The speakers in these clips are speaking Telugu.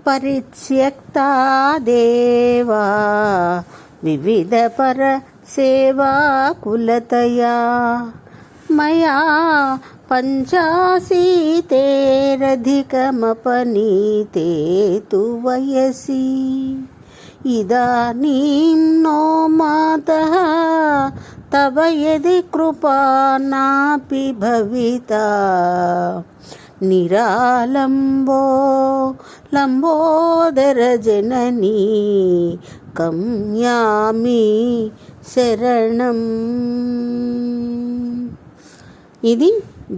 పరిత్యక్తా దేవా వివిధపర సేవా కులతయా మయా పంచాశీతేరధికమపనీతే తు వయసి ఇదానీం నో మాతః తవ యది కృపా నాపి భవితా నిరాలంబో లంబోదర జననీ కమ్యామి శరణం. ఇది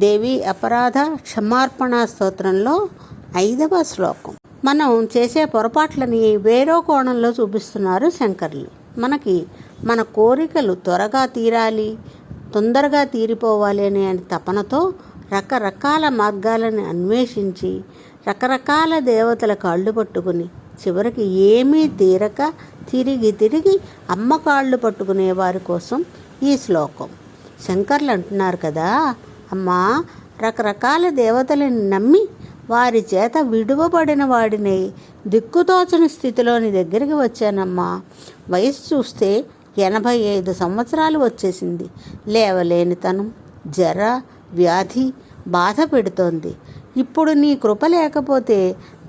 దేవి అపరాధ క్షమార్పణ స్తోత్రంలో 5వ శ్లోకం. మనం చేసే పొరపాట్లని వేరో కోణంలో చూపిస్తున్నారు శంకర్లు. మనకి మన కోరికలు త్వరగా తీరాలి, తొందరగా తీరిపోవాలి అనే తపనతో రకరకాల మార్గాలను అన్వేషించి రకరకాల దేవతల కాళ్ళు పట్టుకుని చివరికి ఏమీ తీరక తిరిగి అమ్మ కాళ్ళు పట్టుకునే వారి కోసం ఈ శ్లోకం. శంకర్లు అంటున్నారు కదా, అమ్మా రకరకాల దేవతలను నమ్మి వారి చేత విడువబడిన వాడిని దిక్కుతోచని స్థితిలోని దగ్గరికి వచ్చానమ్మా. వయసు చూస్తే 85 సంవత్సరాలు వచ్చేసింది. లేవలేనితనం, జర, వ్యాధి బాధ పెడుతోంది. ఇప్పుడు నీ కృప లేకపోతే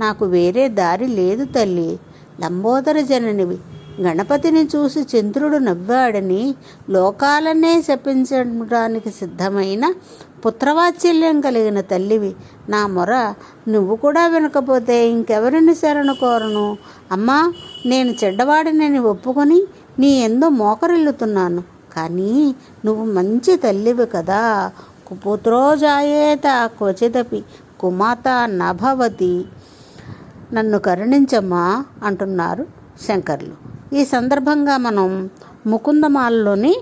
నాకు వేరే దారి లేదు తల్లి. లంబోదర జననివి, గణపతిని చూసి చంద్రుడు నవ్వాడని లోకాలనే శపించడానికి సిద్ధమైన పుత్రవాత్సల్యం కలిగిన తల్లివి. నా మొర నువ్వు కూడా వినకపోతే ఇంకెవరిని శరణు కోరను. అమ్మా, నేను చెడ్డవాడినని ఒప్పుకొని నీ యందు మోకరిల్లుతున్నాను. కానీ నువ్వు మంచి తల్లివి కదా. కుపుత్రో జాయేత క్వచిదపి కుమాత నభవతి. నన్ను కరుణించమ్మా అంటున్నారు శంకర్లు. ఈ సందర్భంగా మనం ముకుందమాలలోని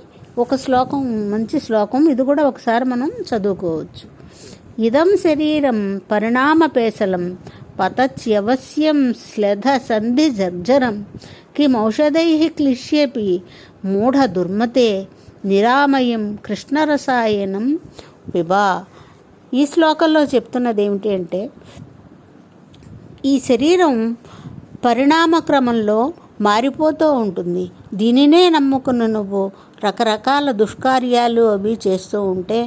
ఒక శ్లోకం, మంచి శ్లోకం, ఇది కూడా ఒకసారి మనం చదువుకోవచ్చు. ఇదం శరీరం పరిణామపేశలం పతత్యవశ్యం శ్లథ సంధి జర్జరం కిమౌషధై క్లిశ్యేపి మూఢ దుర్మతే నిరామయం కృష్ణరసాయనం పిబా. ఈ శ్లోకంలో చెప్తున్నది ఏమిటి అంటే, ఈ శరీరం పరిణామ క్రమంలో మారిపోతూ ఉంటుంది. దీనినే నమ్ముకున్న నువ్వు రకరకాల దుష్కార్యాలు అవి చేస్తూ ఉంటే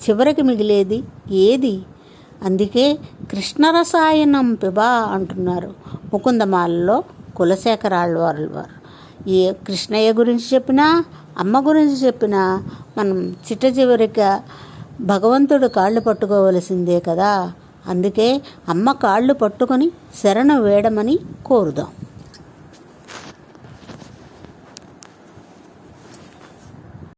చివరికి మిగిలేది ఏది? అందుకే కృష్ణరసాయనం పిబా అంటున్నారు ముకుందమాలలో కులశేఖరాళ్వారు వారు. ఏ కృష్ణయ్య గురించి చెప్పినా, అమ్మ గురించి చెప్పినా మనం చిట్ట చివరిగా భగవంతుడు కాళ్ళు పట్టుకోవలసిందే కదా. అందుకే అమ్మ కాళ్ళు పట్టుకొని శరణు వేడమని కోరుదాం.